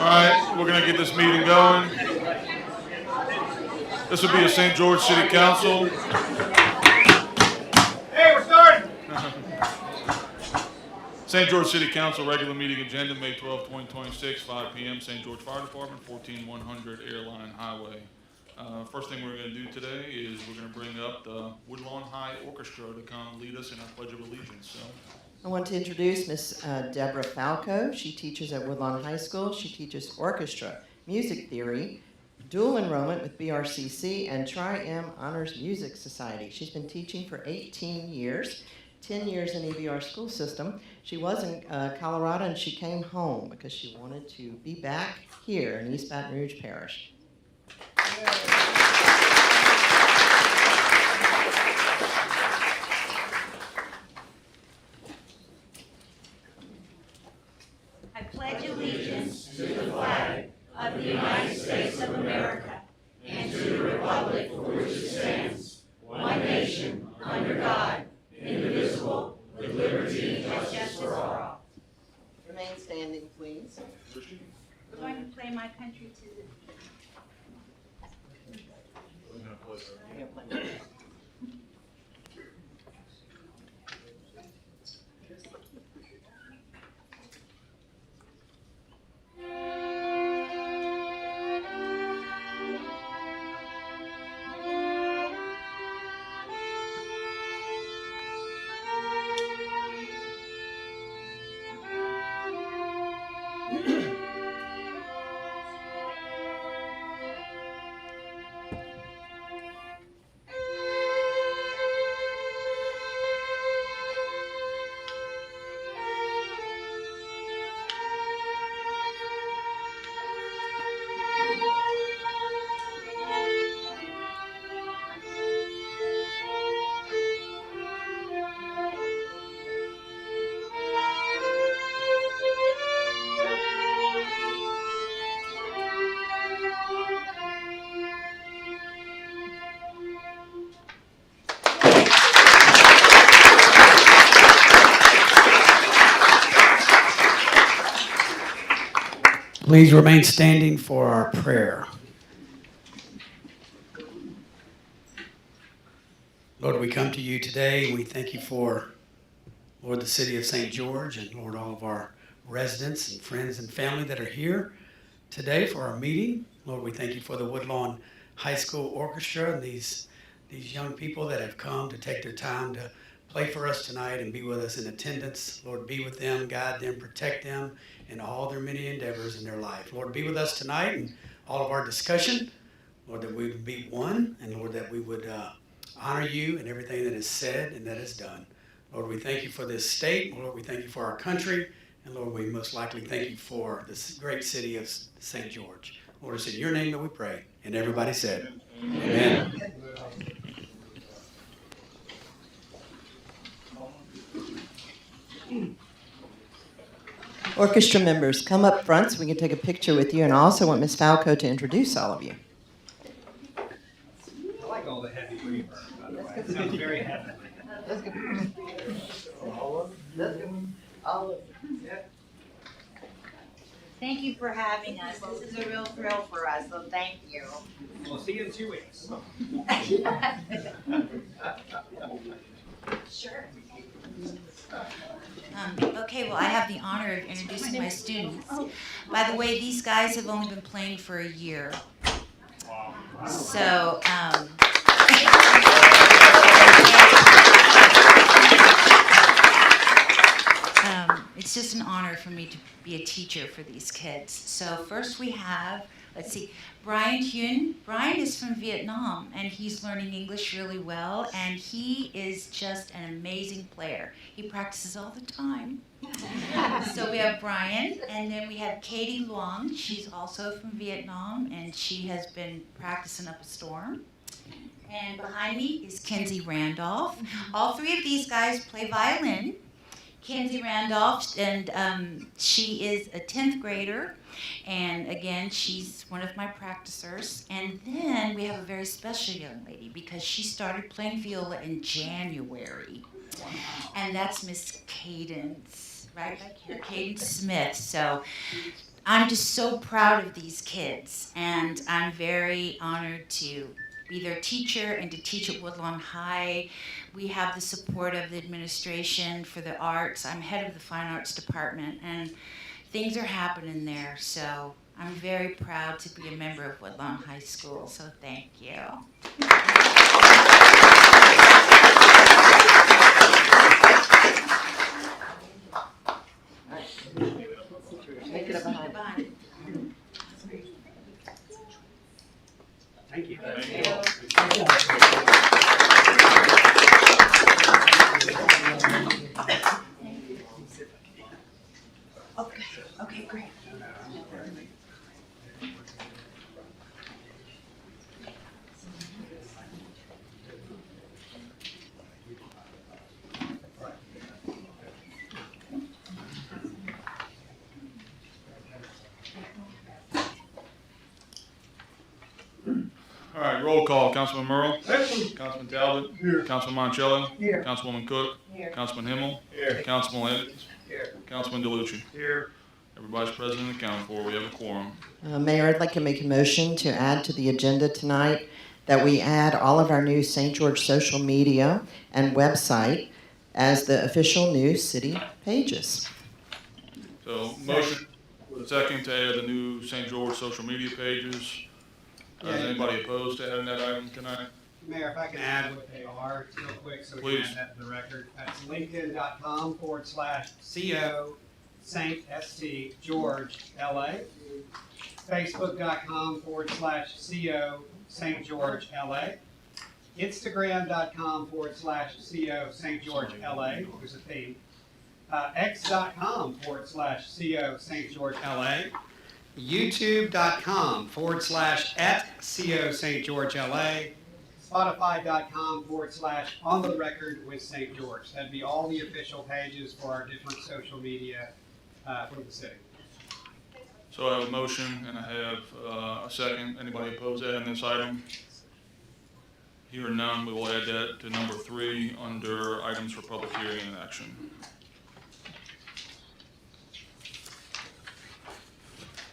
All right, we're going to get this meeting going. This will be a St. George City Council. Hey, we're starting. St. George City Council regular meeting agenda, May 12, 2026, 5 p.m., St. George Fire Department, 14100 Airline Highway. First thing we're going to do today is we're going to bring up the Woodlawn High Orchestra to come lead us in our Pledge of Allegiance. So, I want to introduce Miss Deborah Falco. She teaches at Woodlawn High School. She teaches orchestra, music theory, dual enrollment with BRCC, and Tri-M Honors Music Society. She's been teaching for 18 years, 10 years in EBR school system. She was in Colorado, and she came home because she wanted to be back here in East Baton Rouge Parish. I pledge allegiance to the flag of the United States of America and to the republic for which it stands, one nation, under God, indivisible, with liberty and justice for all. Remain standing, please. We're going to play My Country to the Please remain standing for our prayer. Lord, we come to you today and we thank you for, Lord, the city of St. George and, Lord, all of our residents and friends and family that are here today for our meeting. Lord, we thank you for the Woodlawn High School Orchestra and these young people that have come to take their time to play for us tonight and be with us in attendance. Lord, be with them, guide them, protect them in all their many endeavors in their life. Lord, be with us tonight in all of our discussion. Lord, that we would be one, and Lord, that we would honor you in everything that is said and that is done. Lord, we thank you for this state. Lord, we thank you for our country. And Lord, we most likely thank you for this great city of St. George. Lord, it's in your name that we pray. And everybody said, Amen. Orchestra members, come up front so we can take a picture with you, and I also want Ms. Falco to introduce all of you. I like all the heavy reverb, by the way. It sounds very heavy. Thank you for having us. This is a real thrill for us, so thank you. We'll see you in 2 weeks. Sure. Okay, well, I have the honor of introducing my students. By the way, these guys have only been playing for a year. So, it's just an honor for me to be a teacher for these kids. So first we have, let's see, Brian Huynh. Brian is from Vietnam, and he's learning English really well, and he is just an amazing player. He practices all the time. So we have Brian, and then we have Katie Luong. She's also from Vietnam, and she has been practicing up a storm. And behind me is Kenzie Randolph. All three of these guys play violin. Kenzie Randolph, and she is a 10th grader, and again, she's one of my practicers. And then we have a very special young lady because she started playing viola in January, and that's Miss Cadence, right back here, Cadence Smith. So I'm just so proud of these kids, and I'm very honored to be their teacher and to teach at Woodlawn High. We have the support of the administration for the arts. I'm head of the fine arts department, and things are happening there. So I'm very proud to be a member of Woodlawn High School. So thank you. Make it up behind. Thank you. Okay, great. All right, roll call. Councilman Merle. Councilman Talbot. Here. Councilman Monticello. Here. Councilwoman Cook. Here. Councilman Himmel. Here. Councilman Evans. Here. Councilman DeLucci. Here. Everybody's present and accounted for. We have a quorum. Mayor, I'd like to make a motion to add to the agenda tonight that we add all of our new St. George social media and website as the official new city pages. So motion with a second to add the new St. George social media pages. Is anybody opposed to adding that item tonight? Mayor, if I can add what they are real quick so we Please. can add that to the record. That's linkedin.com/CO St. St. George LA. Facebook.com/CO St. George LA. Instagram.com/CO St. George LA. There's a theme. X.com/CO St. George LA. YouTube.com/@CO St. George LA. Spotify.com/On the Record with St. George. That'd be all the official pages for our different social media for the city. So I have a motion and I have a second. Anybody opposed to adding this item? Hearing none, we will add that to number 3 under items for public hearing and action.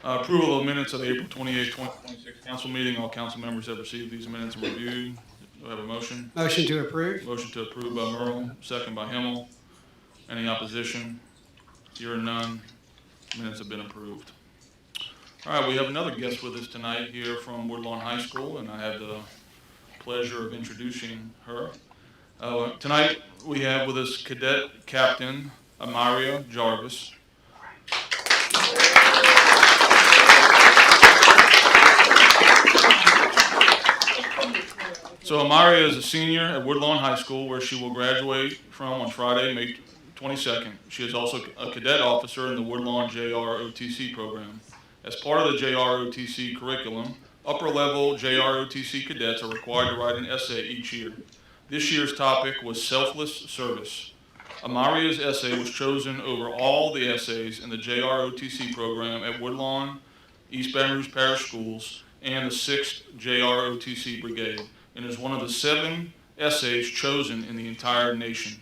Approval of minutes of the April 28, 2026 council meeting. All council members have received these minutes and reviewed. Do I have a motion? Motion to approve. Motion to approve by Merle, second by Himmel. Any opposition? Hearing none, minutes have been approved. All right, we have another guest with us tonight here from Woodlawn High School, and I have the pleasure of introducing her. Tonight, we have with us Cadet Captain Amaria Jarvis. So Amaria is a senior at Woodlawn High School, where she will graduate from on Friday, May 22nd. She is also a cadet officer in the Woodlawn JROTC program. As part of the JROTC curriculum, upper-level JROTC cadets are required to write an essay each year. This year's topic was selfless service. Amaria's essay was chosen over all the essays in the JROTC program at Woodlawn, East Baton Rouge Parish Schools, and the 6th JROTC Brigade, and is one of the 7 essays chosen in the entire nation.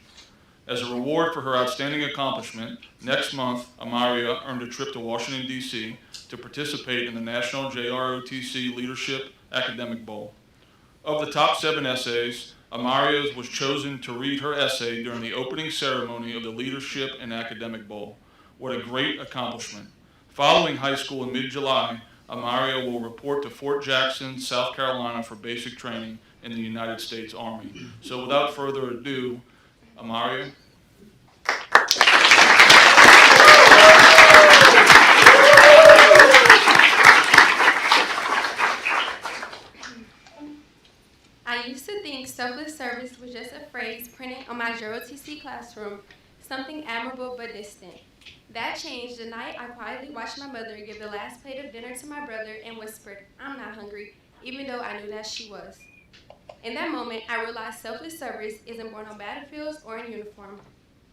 As a reward for her outstanding accomplishment, next month, Amaria earned a trip to Washington, D.C. to participate in the National JROTC Leadership Academic Bowl. Of the top 7 essays, Amaria was chosen to read her essay during the opening ceremony of the Leadership and Academic Bowl. What a great accomplishment. Following high school in mid-July, Amaria will report to Fort Jackson, South Carolina for basic training in the United States Army. So without further ado, Amaria. I used to think selfless service was just a phrase printed on my JROTC classroom, something admirable but distant. That changed the night I quietly watched my mother give the last plate of dinner to my brother and whispered, "I'm not hungry," even though I knew that she was. In that moment, I realized selfless service isn't born on battlefields or in uniform.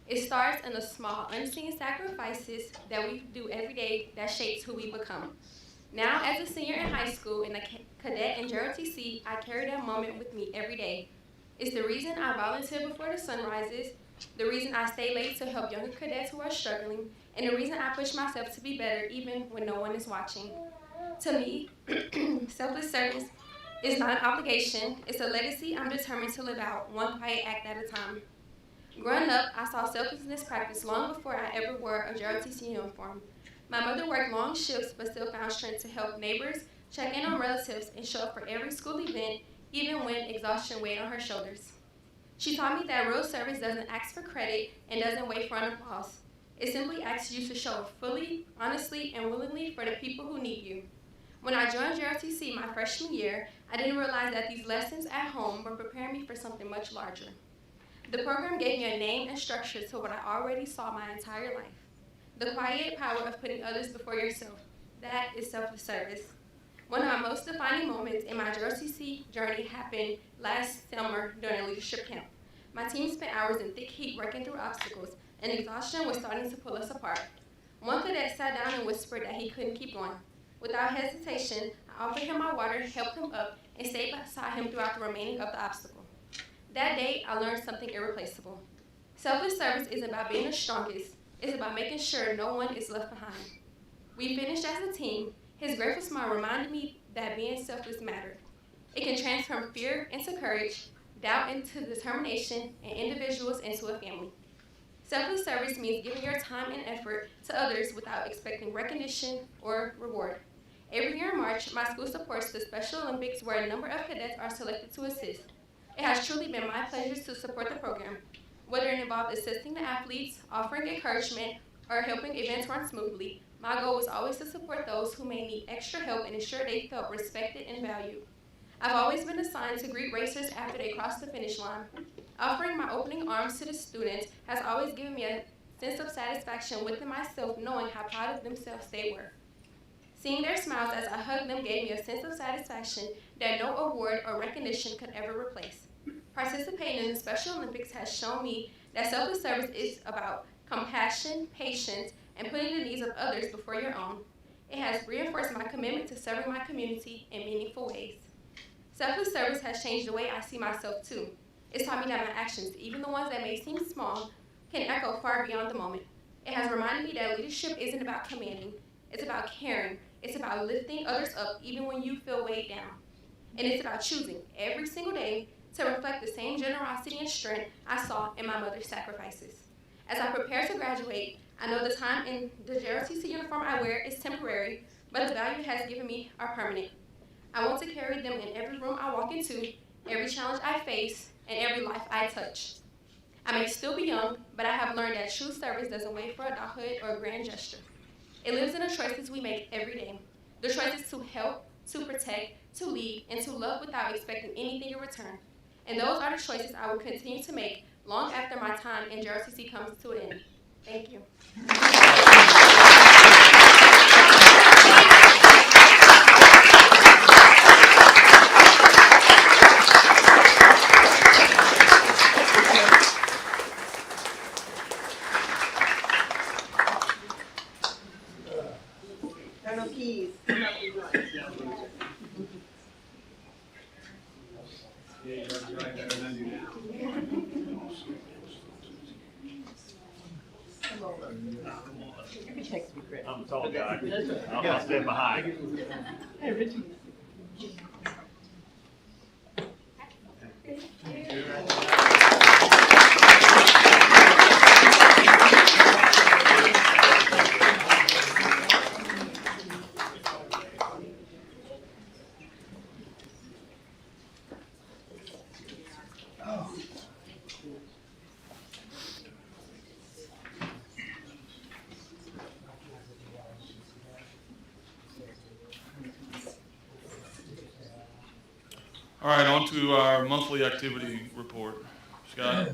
It starts in the small, unseen sacrifices that we do every day that shapes who we become. Now, as a senior in high school and a cadet in JROTC, I carry that moment with me every day. It's the reason I volunteer before the sun rises, the reason I stay late to help younger cadets who are struggling, and the reason I push myself to be better even when no one is watching. To me, selfless service is not an obligation, it's a legacy I'm determined to live out, one quiet act at a time. Growing up, I saw selflessness practiced long before I ever wore a JROTC uniform. My mother worked long shifts but still found strength to help neighbors, check in on relatives, and show up for every school event, even when exhaustion weighed on her shoulders. She taught me that real service doesn't ask for credit and doesn't wait for an applause. It simply asks you to show up fully, honestly, and willingly for the people who need you. When I joined JROTC my freshman year, I didn't realize that these lessons at home were preparing me for something much larger. The program gave me a name and structure to what I already saw my entire life. The quiet power of putting others before yourself. That is selfless service. One of my most defining moments in my JROTC journey happened last summer during a leadership camp. My team spent hours in thick heat working through obstacles, and exhaustion was starting to pull us apart. One cadet sat down and whispered that he couldn't keep going. Without hesitation, I offered him my water, helped him up, and stayed beside him throughout the remaining of the obstacle. That day, I learned something irreplaceable. Selfless service is about being the strongest. It's about making sure no one is left behind. We finished as a team. His grateful smile reminded me that being selfless mattered. It can transform fear into courage, doubt into determination, and individuals into a family. Selfless service means giving your time and effort to others without expecting recognition or reward. Every year in March, my school supports the Special Olympics where a number of cadets are selected to assist. It has truly been my pleasure to support the program. Whether it involved assisting the athletes, offering encouragement, or helping events run smoothly, my goal was always to support those who may need extra help and ensure they felt respected and valued. I've always been assigned to greet racers after they cross the finish line. Offering my opening arms to the students has always given me a sense of satisfaction within myself, knowing how proud of themselves they were. Seeing their smiles as I hugged them gave me a sense of satisfaction that no award or recognition could ever replace. Participating in the Special Olympics has shown me that selfless service is about compassion, patience, and putting the needs of others before your own. It has reinforced my commitment to serving my community in meaningful ways. Selfless service has changed the way I see myself too. It's taught me that my actions, even the ones that may seem small, can echo far beyond the moment. It has reminded me that leadership isn't about commanding. It's about caring. It's about lifting others up even when you feel weighed down. And it's about choosing every single day to reflect the same generosity and strength I saw in my mother's sacrifices. As I prepare to graduate, I know the time in the JROTC uniform I wear is temporary, but the value it has given me are permanent. I want to carry them in every room I walk into, every challenge I face, and every life I touch. I may still be young, but I have learned that true service doesn't wait for adulthood or a grand gesture. It lives in the choices we make every day. The choices to help, to protect, to lead, and to love without expecting anything in return. And those are the choices I will continue to make long after my time in JROTC comes to an end. Thank you. Colonel Keys. I'm a tall guy. I'll stand behind. All right, on to our monthly activity report. Scott?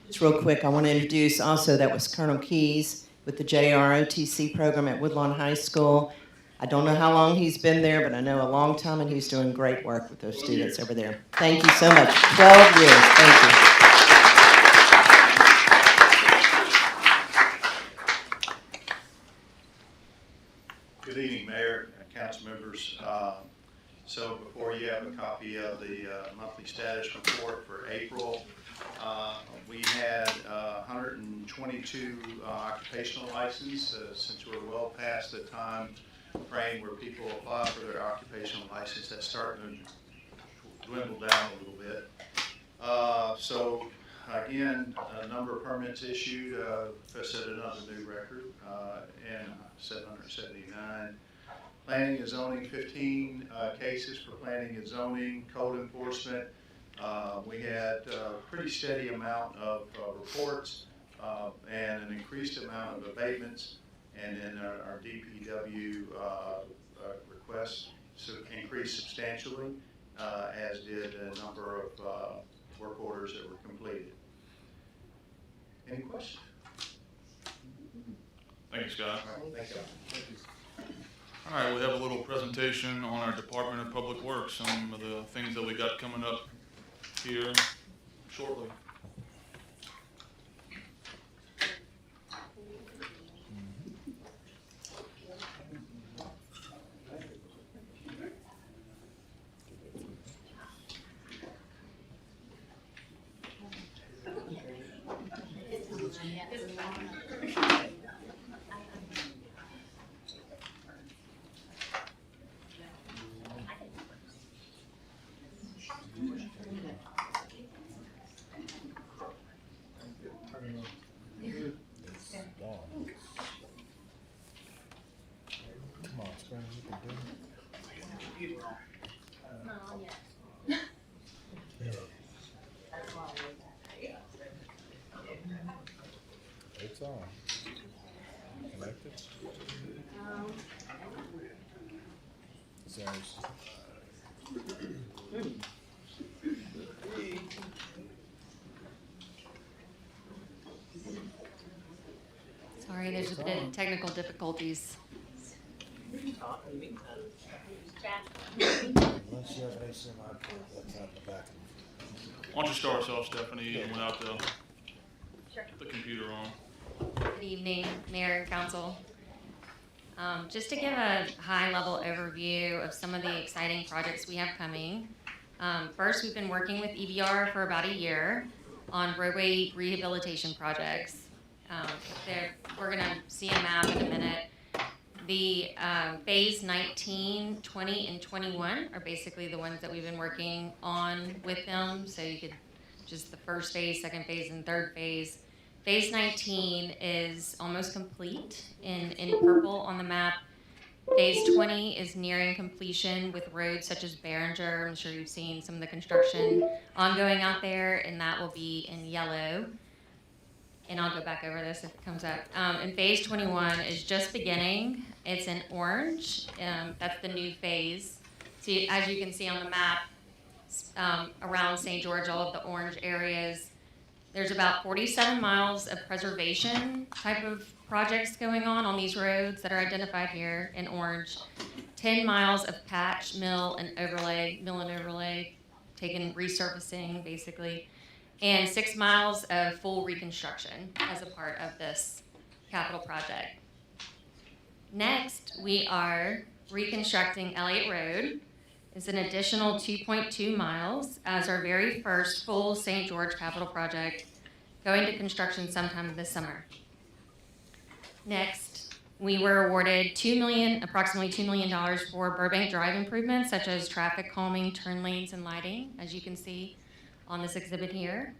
Just real quick, I want to introduce also, that was Colonel Keys with the JROTC program at Woodlawn High School. I don't know how long he's been there, but I know a long time, and he's doing great work with those students over there. Thank you so much. 12 years. Thank you. Good evening, Mayor and council members. So before you have a copy of the monthly status report for April, we had 122 occupational licenses since we're well past the time frame where people apply for their occupational license. That's starting to dwindle down a little bit. So again, a number of permits issued, set another new record, and 779. Planning and zoning, 15 cases for planning and zoning. Code enforcement, we had a pretty steady amount of reports and an increased amount of abatements. And then our DPW requests increased substantially, as did a number of work orders that were completed. Any questions? Thank you, Scott. Thank you. All right, we have a little presentation on our Department of Public Works, some of the things that we got coming up here shortly. It's on. Connected? It's ours. Sorry, there's a bit of technical difficulties. Unless you have an HDMI port that's out the back. Why don't you start us off, Stephanie, without the computer on. Good evening, Mayor and Council. Just to give a high-level overview of some of the exciting projects we have coming. First, we've been working with EBR for about a year on roadway rehabilitation projects. We're going to see a map in a minute. The phase 19, 20, and 21 are basically the ones that we've been working on with them. So you could just the first phase, second phase, and third phase. Phase 19 is almost complete in purple on the map. Phase 20 is nearing completion with roads such as Behringer. I'm sure you've seen some of the construction ongoing out there, and that will be in yellow. And I'll go back over this if it comes up. And phase 21 is just beginning. It's in orange. That's the new phase. See, as you can see on the map, around St. George, all of the orange areas, there's about 47 miles of preservation type of projects going on these roads that are identified here in orange. 10 miles of patch, mill and overlay, taken resurfacing basically, and 6 miles of full reconstruction as a part of this capital project. Next, we are reconstructing Elliott Road. It's an additional 2.2 miles as our very first full St. George capital project, going to construction sometime this summer. Next, we were awarded approximately $2 million for Burbank Drive improvements, such as traffic calming, turn lanes, and lighting, as you can see on this exhibit here.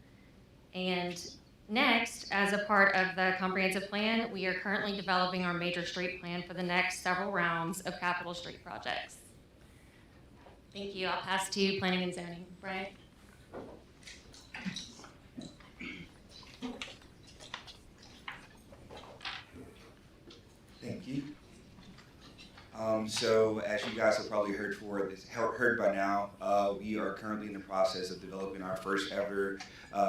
And next, as a part of the comprehensive plan, we are currently developing our major street plan for the next several rounds of capital street projects. Thank you. I'll pass to planning and zoning. Brian? Thank you. So as you guys have probably heard by now, we are currently in the process of developing our first ever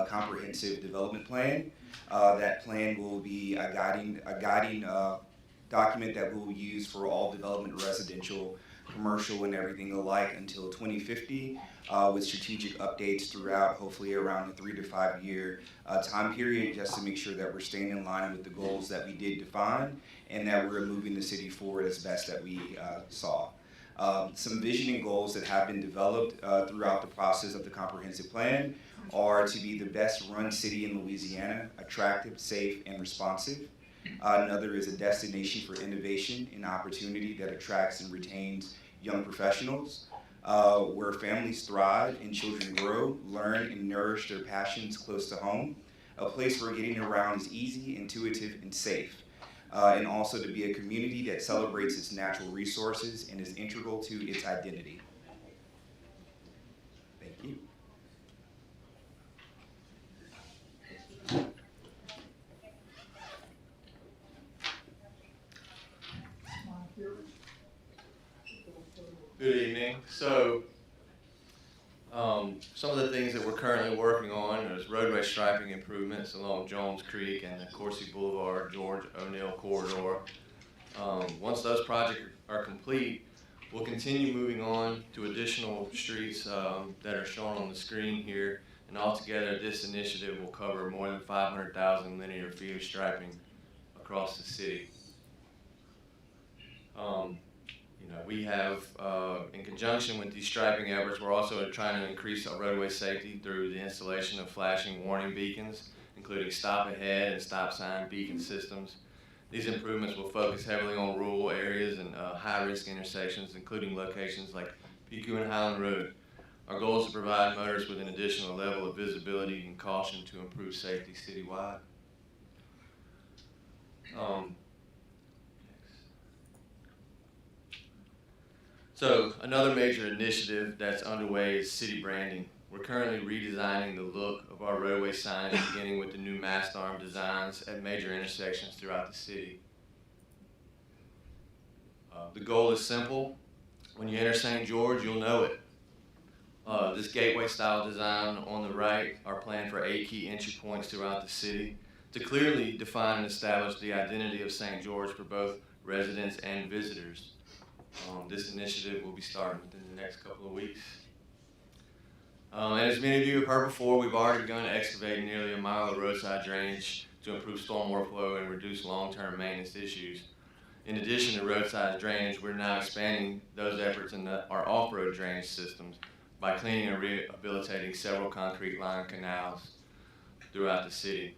comprehensive development plan. That plan will be a guiding document that we will use for all development, residential, commercial, and everything alike until 2050, with strategic updates throughout, hopefully around a 3 to 5 year time period, just to make sure that we're staying in line with the goals that we did define and that we're moving the city forward as best that we saw. Some vision and goals that have been developed throughout the process of the comprehensive plan are to be the best run city in Louisiana, attractive, safe, and responsive. Another is a destination for innovation and opportunity that attracts and retains young professionals, where families thrive and children grow, learn, and nourish their passions close to home, a place where getting around is easy, intuitive, and safe, and also to be a community that celebrates its natural resources and is integral to its identity. Thank you. Good evening. So, some of the things that we're currently working on is roadway striping improvements along Jones Creek and the Coursey Boulevard, George O'Neill corridor. Once those projects are complete, we'll continue moving on to additional streets that are shown on the screen here, and altogether this initiative will cover more than 500,000 linear feet of striping across the city. We have, in conjunction with these striping efforts, we're also trying to increase our roadway safety through the installation of flashing warning beacons, including stop ahead and stop sign beacon systems. These improvements will focus heavily on rural areas and high-risk intersections, including locations like Pico and Highland Road. Our goal is to provide motorists with an additional level of visibility and caution to improve safety citywide. So another major initiative that's underway is city branding. We're currently redesigning the look of our roadway signs, beginning with the new mast arm designs at major intersections throughout the city. The goal is simple. When you enter St. George, you'll know it. This gateway style design on the right are planned for 8 key entry points throughout the city to clearly define and establish the identity of St. George for both residents and visitors. This initiative will be starting within the next couple of weeks. And as many of you have heard before, we've already begun excavating nearly a mile of roadside drainage to improve stormwater flow and reduce long-term maintenance issues. In addition to roadside drainage, we're now expanding those efforts in our off-road drainage systems by cleaning and rehabilitating several concrete-lined canals throughout the city.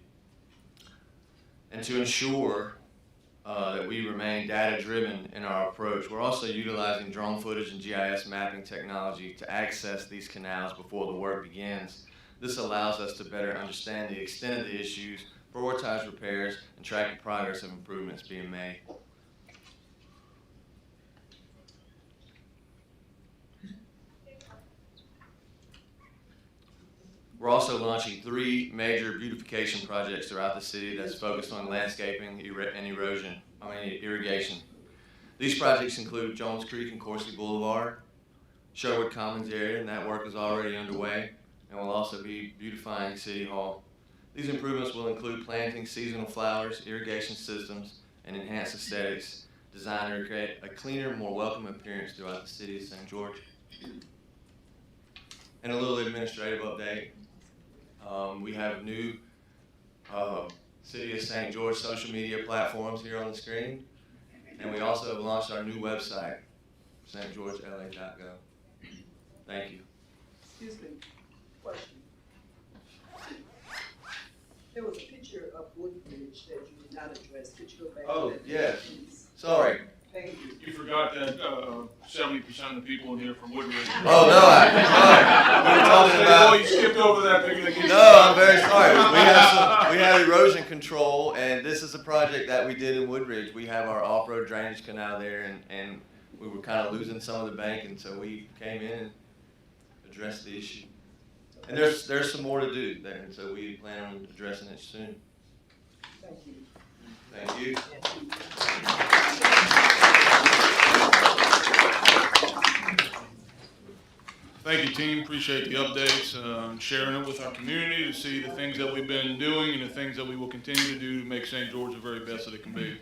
And to ensure that we remain data-driven in our approach, we're also utilizing drone footage and GIS mapping technology to access these canals before the work begins. This allows us to better understand the extent of the issues, prioritize repairs, and track the progress of improvements being made. We're also launching 3 major beautification projects throughout the city that's focused on landscaping and irrigation. These projects include Jones Creek and Coursey Boulevard, Sherwood Commons area, and that work is already underway, and will also be beautifying City Hall. These improvements will include planting seasonal flowers, irrigation systems, and enhanced aesthetics designed to create a cleaner, more welcome appearance throughout the city of St. George. And a little administrative update. We have new City of St. George social media platforms here on the screen, and we also have launched our new website, stgeorgela.gov. Thank you. Excuse me, question. There was a picture of Woodbridge that you did not address. Could you go back? Oh, to that, yes. please? Sorry. Thank you. You forgot that 70% of the people in here from Woodridge. Oh, no, we were talking about. Boy, you skipped over that figure. No, I'm very sorry. We have erosion control, and this is a project that we did in Woodridge. We have our off-road drainage canal there, and we were kind of losing some of the bank, and so we came in and addressed the issue. And there's some more to do there, and so we plan on addressing it soon. Thank you. Thank you. Thank you, team. Appreciate the updates, sharing it with our community to see the things that we've been doing and the things that we will continue to do to make St. George the very best that it can be.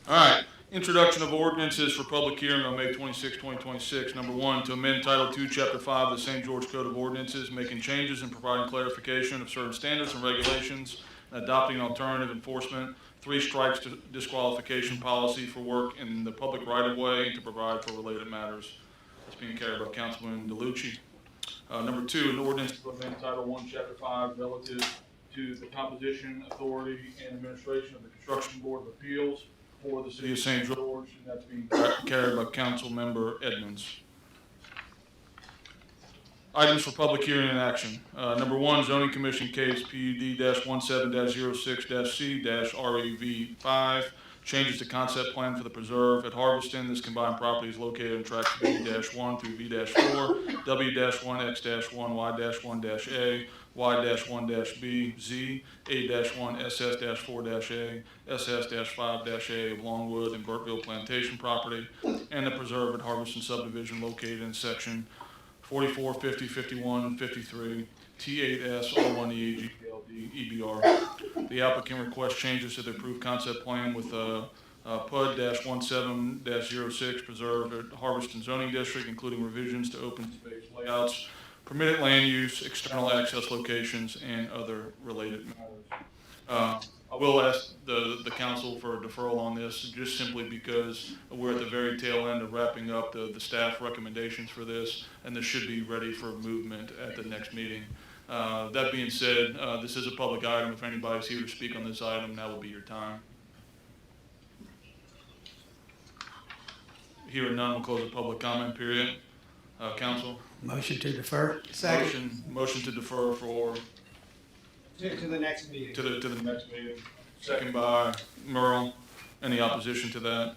All right. Introduction of ordinances for public hearing on May 26, 2026. Number 1, to amend Title II, Chapter 5 of the St. George Code of Ordinances, making changes and providing clarification of certain standards and regulations, and adopting an alternative enforcement, 3 strikes disqualification policy for work in the public right-of-way, and to provide for related matters. That's being carried by Councilman DeLucci. Number 2, an ordinance to amend Title I, Chapter 5 relative to the composition, authority, and administration of the Construction Board of Appeals for the City of St. George, and that's being carried by Councilmember Edmonds. Items for public hearing and action. Number 1, zoning commission case PUD-17-06-C-REV5, changes to concept plan for the preserve at Harveston. This combined property is located on tracks V-1 through V-4, W-1X-1, Y-1-A, Y-1-B, Z, A-1, SS-4-A, SS-5-A of Longwood and Burkeville Plantation property, and the preserve at Harveston subdivision located in section 44, 50, 51, 53, T8S, R1E, GPLD, EBR. The applicant requests changes to the approved concept plan with PUD-17-06 preserve at Harveston zoning district, including revisions to open space layouts, permitted land use, external access locations, and other related matters. I will ask the council for a deferral on this, just simply because we're at the very tail end of wrapping up the staff recommendations for this, and this should be ready for movement at the next meeting. That being said, this is a public item. If anybody's here to speak on this item, now will be your time. Hearing none, we'll close the public comment period. Council? Motion to defer. Motion to defer for To the next meeting. to the next meeting. Second by Merle. Any opposition to that?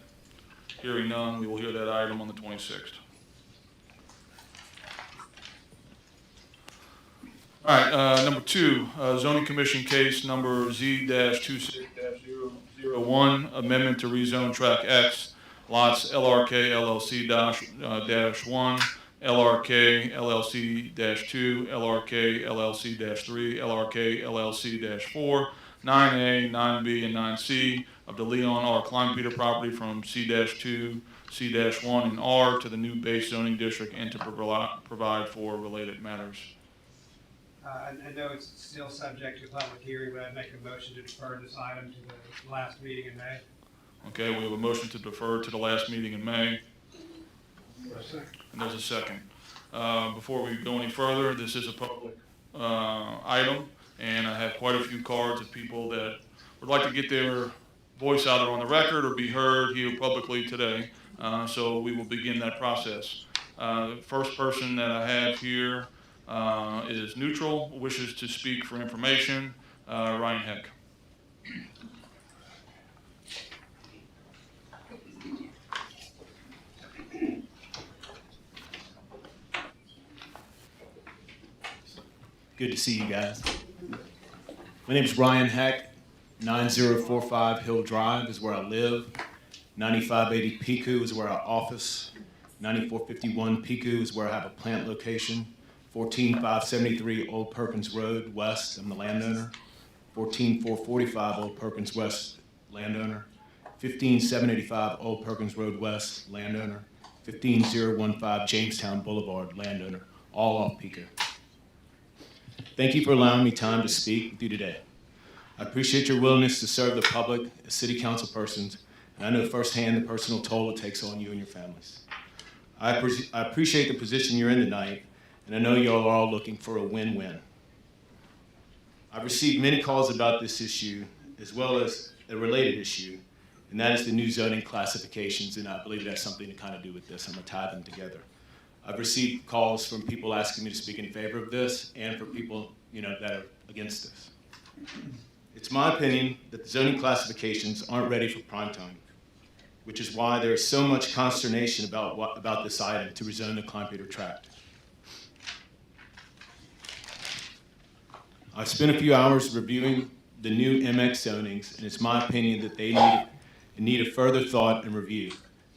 Hearing none, we will hear that item on the 26th. All right, number 2, zoning commission case number Z-26-001, amendment to rezone track X, lots LRK LLC -1, LRK LLC -2, LRK LLC -3, LRK LLC -4, 9A, 9B, and 9C of the Leon R. Kleinpeter property from C-2, C-1, and R to the new base zoning district, and to provide for related matters. I know it's still subject to public hearing, but I'd make a motion to defer this item to the last meeting in May. Okay, we have a motion to defer to the last meeting in May. And there's a second. Before we go any further, this is a public item, and I have quite a few cards of people that would like to get their voice out there on the record or be heard here publicly today. So we will begin that process. The first person that I have here is neutral, wishes to speak for information. Ryan Heck. Good to see you guys. My name is Ryan Heck. 9045 Hill Drive is where I live. 9580 Piku is where our office. 9451 Piku is where I have a plant location. 14573 Old Perkins Road West, I'm the landowner. 14445 Old Perkins West, landowner. 15785 Old Perkins Road West, landowner. 15015 Jamestown Boulevard, landowner, all off Pico. Thank you for allowing me time to speak with you today. I appreciate your willingness to serve the public as city council persons, and I know firsthand the personal toll it takes on you and your families. I appreciate the position you're in tonight, and I know you all are all looking for a win-win. I've received many calls about this issue, as well as a related issue, and that is the new zoning classifications, and I believe it has something to kind of do with this. I'm going to tie them together. I've received calls from people asking me to speak in favor of this, and for people, that are against this. It's my opinion that the zoning classifications aren't ready for prime time, which is why there is so much consternation about this item to rezone the Kleinpeter tract. I've spent a few hours reviewing the new MX zonings, and it's my opinion that they need a further thought and review.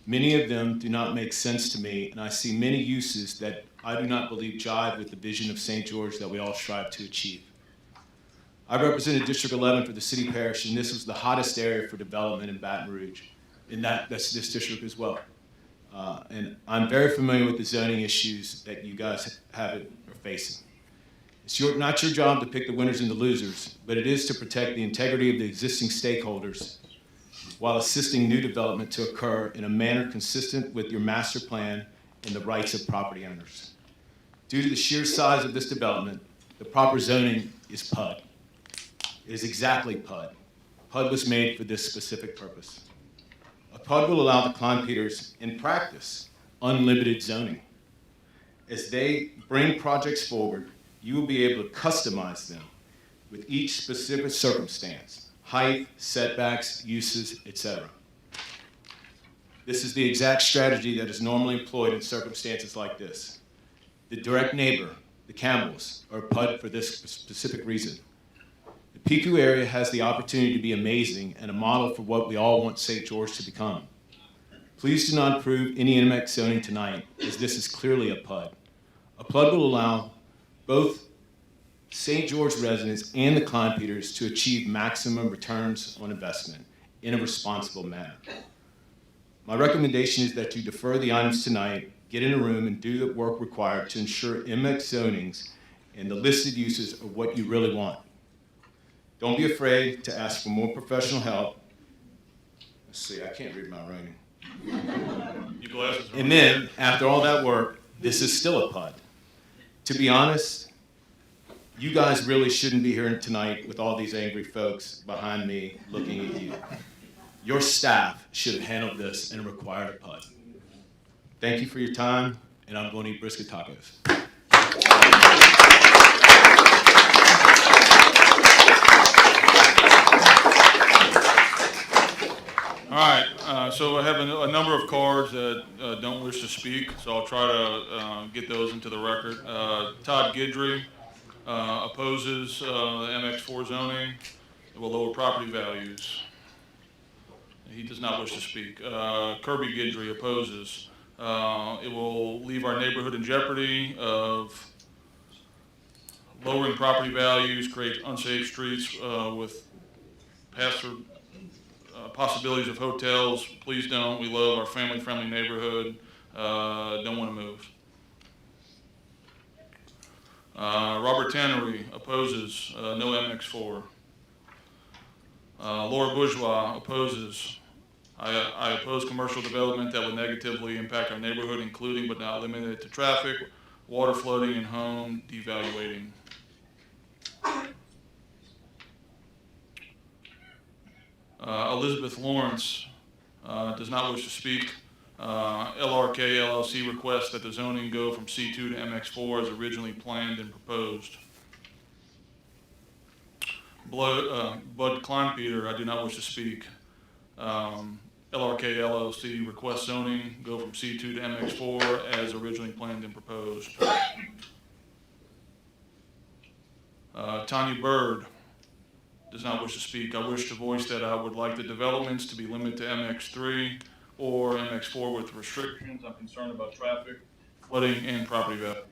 Many of them do not make sense to me, and I see many uses that I do not believe jive with the vision of St. George that we all strive to achieve. I represented District 11 for the city parish, and this was the hottest area for development in Baton Rouge, and that's this district as well. And I'm very familiar with the zoning issues that you guys are facing. It's not your job to pick the winners and the losers, but it is to protect the integrity of the existing stakeholders while assisting new development to occur in a manner consistent with your master plan and the rights of property owners. Due to the sheer size of this development, the proper zoning is PUD. It is exactly PUD. PUD was made for this specific purpose. A PUD will allow the Kleinpeters, in practice, unlimited zoning. As they bring projects forward, you will be able to customize them with each specific circumstance, height, setbacks, uses, etc. This is the exact strategy that is normally employed in circumstances like this. The direct neighbor, the Campbells, are PUD for this specific reason. The Pico area has the opportunity to be amazing and a model for what we all want St. George to become. Please do not approve any NMX zoning tonight, as this is clearly a PUD. A PUD will allow both St. George residents and the Kleinpeters to achieve maximum returns on investment in a responsible manner. My recommendation is that you defer the items tonight, get in a room, and do the work required to ensure MX zonings and the listed uses are what you really want. Don't be afraid to ask for more professional help. Let's see, I can't read my writing. Your glasses are And then, after all that work, this is still a PUD. To be honest, you guys really shouldn't be here tonight with all these angry folks behind me looking at you. Your staff should have handled this and required a PUD. Thank you for your time, and I'm going to eat brisket tacos. All right, so I have a number of cards that don't wish to speak, so I'll try to get those into the record. Todd Guidry opposes the MX4 zoning. It will lower property values. He does not wish to speak. Kirby Guidry opposes. It will leave our neighborhood in jeopardy of lowering property values, create unsafe streets with pass-through possibilities of hotels. Please don't. We love our family-friendly neighborhood. Don't want to move. Robert Tannery opposes no MX4. Laura Bourgeois opposes. I oppose commercial development that would negatively impact our neighborhood, including but not limited to traffic, water flooding, and home devaluating. Elizabeth Lawrence does not wish to speak. LRK LLC requests that the zoning go from C2 to MX4 as originally planned and proposed. Bud Kleinpeter, I do not wish to speak. LRK LLC requests zoning go from C2 to MX4 as originally planned and proposed. Tanya Bird does not wish to speak. I wish to voice that I would like the developments to be limited to MX3 or MX4 with restrictions. I'm concerned about traffic, flooding, and property value.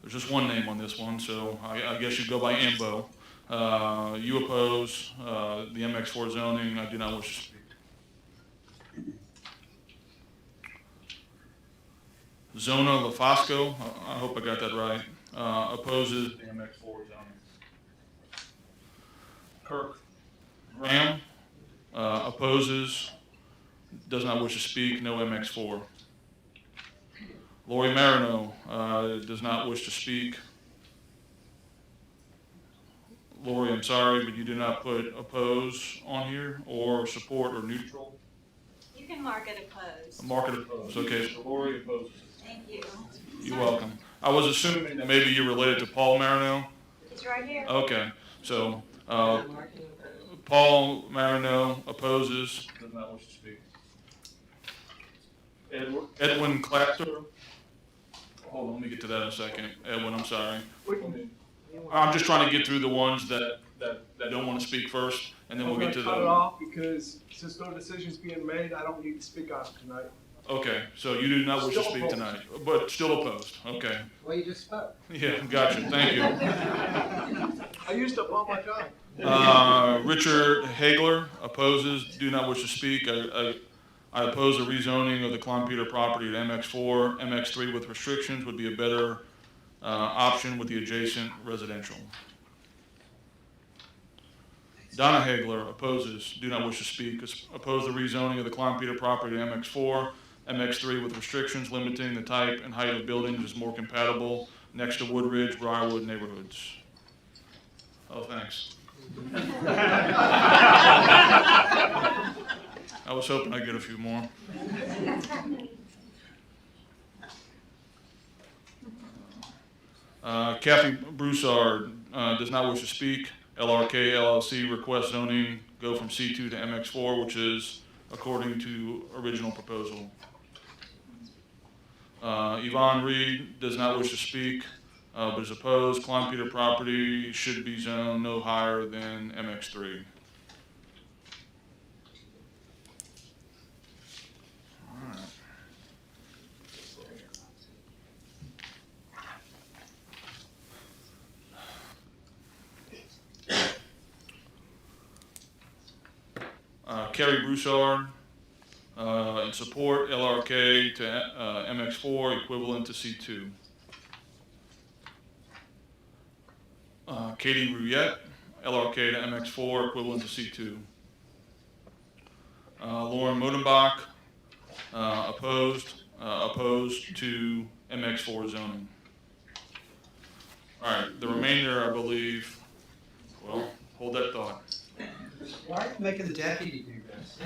There's just one name on this one, so I guess you go by Ambo. You oppose the MX4 zoning. I do not wish to speak. Zona LaFosco, I hope I got that right, opposes the MX4 zoning. Kirk Graham opposes, does not wish to speak, no MX4. Lori Marino does not wish to speak. Lori, I'm sorry, but you did not put oppose on here, or support or neutral. You can mark it opposed. Mark it opposed. Okay, so Lori opposes. Thank you. You're welcome. I was assuming that maybe you're related to Paul Marino. It's right here. Okay, so Paul Marino opposes, does not wish to speak. Edwin Clapter. Hold on, let me get to that in a second. Edwin, I'm sorry. I'm just trying to get through the ones that don't want to speak first, and then we'll get to cut it the. off because since no decision's being made, I don't need to speak on it tonight. Okay, so you do not wish to Still speak opposed. tonight, but still opposed. Okay. Well, you just spoke. Yeah, gotcha. Thank you. I used up all my time. Richard Hagler opposes, do not wish to speak. I oppose the rezoning of the Kleinpeter property to MX4. MX3 with restrictions would be a better option with the adjacent residential. Donna Hagler opposes, do not wish to speak. Oppose the rezoning of the Kleinpeter property to MX4. MX3 with restrictions limiting the type and height of buildings is more compatible next to Woodridge, Briarwood neighborhoods. Oh, thanks. I was hoping I'd get a few more. Kathy Broussard does not wish to speak. LRK LLC requests zoning go from C2 to MX4, which is according to original proposal. Yvonne Reed does not wish to speak, but is opposed. Kleinpeter property should be zoned no higher than MX3. All right. Kerry Broussard, in support, LRK to MX4, equivalent to C2. Katie Rouillette, LRK to MX4, equivalent to C2. Lauren Modenbach, opposed to MX4 zoning. All right, the remainder, I believe, well, hold that thought. Why are you making the deputy do this?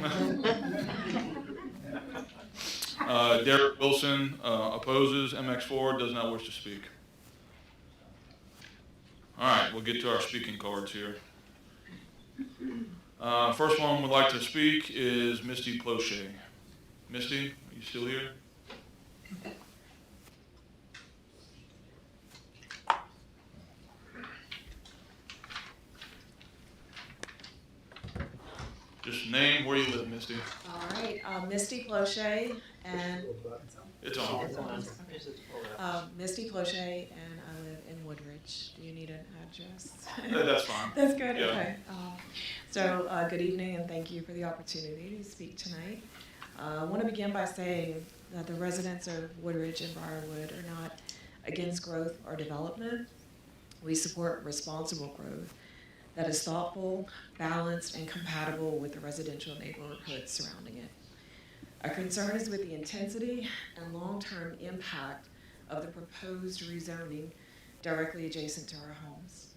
Derek Wilson opposes MX4, does not wish to speak. All right, we'll get to our speaking cards here. First one would like to speak is Misty Plochet. Misty, are you still here? Just name where you live, Misty. All right, Misty Plochet, and It's on. Misty Plochet, and I live in Woodridge. Do you need an address? That's fine. That's good. Yeah. Okay. Good evening, and thank you for the opportunity to speak tonight. I want to begin by saying that the residents of Woodridge and Briarwood are not against growth or development. We support responsible growth that is thoughtful, balanced, and compatible with the residential neighborhoods surrounding it. Our concern is with the intensity and long-term impact of the proposed rezoning directly adjacent to our homes.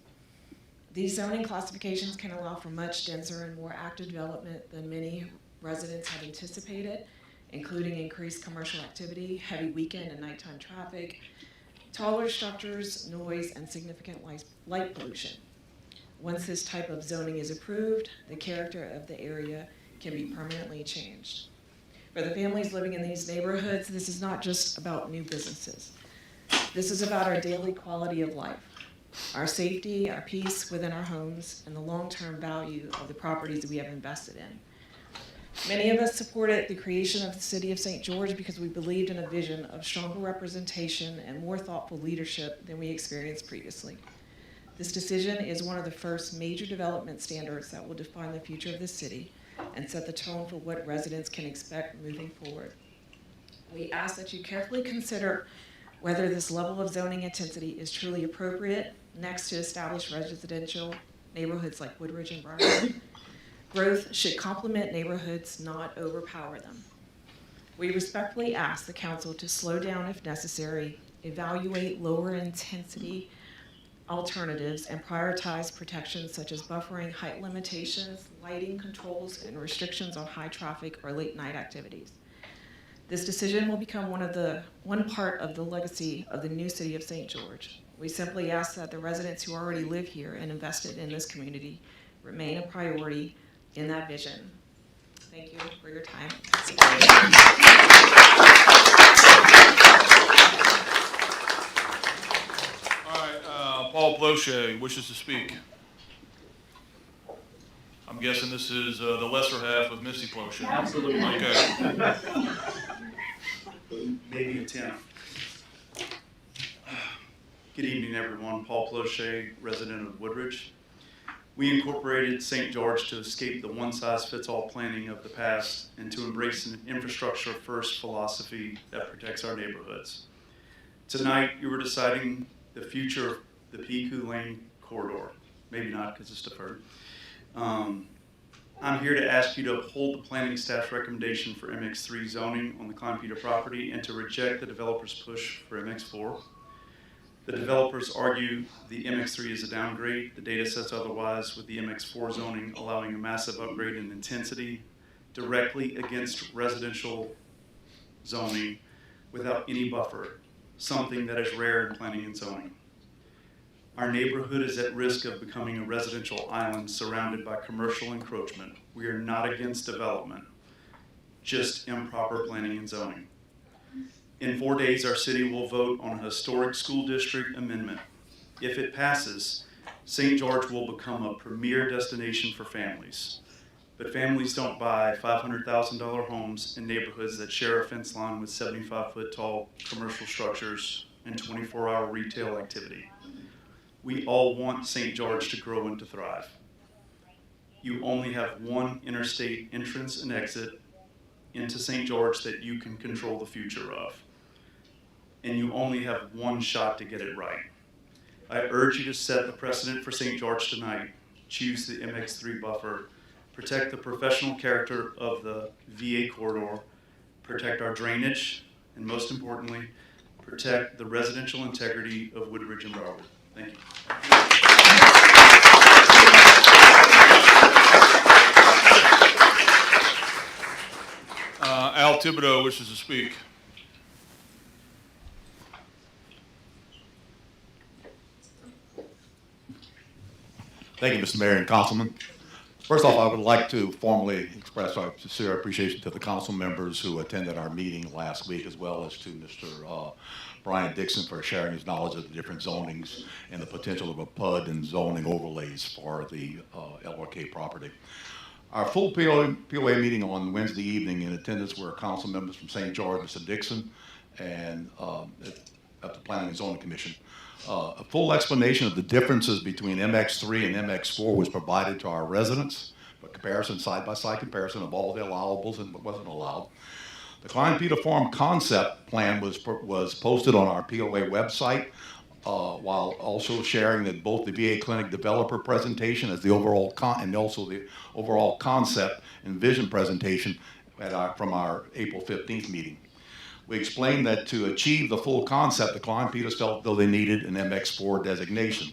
These zoning classifications can allow for much denser and more active development than many residents had anticipated, including increased commercial activity, heavy weekend and nighttime traffic, taller structures, noise, and significant light pollution. Once this type of zoning is approved, the character of the area can be permanently changed. For the families living in these neighborhoods, this is not just about new businesses. This is about our daily quality of life. our safety, our peace within our homes, and the long-term value of the properties that we have invested in. Many of us supported the creation of the City of St. George because we believed in a vision of stronger representation and more thoughtful leadership than we experienced previously. This decision is one of the first major development standards that will define the future of the city and set the tone for what residents can expect moving forward. We ask that you carefully consider whether this level of zoning intensity is truly appropriate next to established residential neighborhoods like Woodridge and Briarwood. Growth should complement neighborhoods, not overpower them. We respectfully ask the council to slow down if necessary, evaluate lower intensity alternatives, and prioritize protections such as buffering, height limitations, lighting controls, and restrictions on high traffic or late night activities. This decision will become one part of the legacy of the new City of St. George. We simply ask that the residents who already live here and invested in this community remain a priority in that vision. Thank you for your time. All right, Paul Bloche wishes to speak. I'm guessing this is the lesser half of Missy Bloche. Absolutely. Okay. Maybe a 10. Good evening, everyone. Paul Bloche, resident of Woodridge. We incorporated St. George to escape the one-size-fits-all planning of the past and to embrace an infrastructure-first philosophy that protects our neighborhoods. Tonight, you were deciding the future of the Piku Lane corridor. Maybe not, because it's deferred. I'm here to ask you to uphold the planning staff's recommendation for MX3 zoning on the Klein Peter property and to reject the developer's push for MX4. The developers argue the MX3 is a downgrade. The data says otherwise, with the MX4 zoning allowing a massive upgrade in intensity directly against residential zoning without any buffer, something that is rare in planning and zoning. Our neighborhood is at risk of becoming a residential island surrounded by commercial encroachment. We are not against development, just improper planning and zoning. In 4 days, our city will vote on a historic school district amendment. If it passes, St. George will become a premier destination for families. But families don't buy $500,000 homes in neighborhoods that share a fence line with 75-foot tall commercial structures and 24-hour retail activity. We all want St. George to grow and to thrive. You only have one interstate entrance and exit into St. George that you can control the future of. And you only have one shot to get it right. I urge you to set the precedent for St. George tonight. Choose the MX3 buffer. Protect the professional character of the VA corridor. Protect our drainage. And most importantly, protect the residential integrity of Woodridge and Briarwood. Thank you. Al Thibodeau wishes to speak. Thank you, Mr. Mayor and Councilman. First off, I would like to formally express our sincere appreciation to the council members who attended our meeting last week, as well as to Mr. Brian Dixon for sharing his knowledge of the different zonings and the potential of a PUD and zoning overlays for the LRK property. Our full POA meeting on Wednesday evening, in attendance were council members from St. George, Mr. Dixon, and at the Planning and Zoning Commission. A full explanation of the differences between MX3 and MX4 was provided to our residents, for comparison, side-by-side comparison of all the allowables and what wasn't allowed. The Klein Peter Farm concept plan was posted on our POA website, while also sharing that both the VA clinic developer presentation as the overall and also the overall concept and vision presentation from our April 15th meeting. We explained that to achieve the full concept, the Klein Peters felt though they needed an MX4 designation.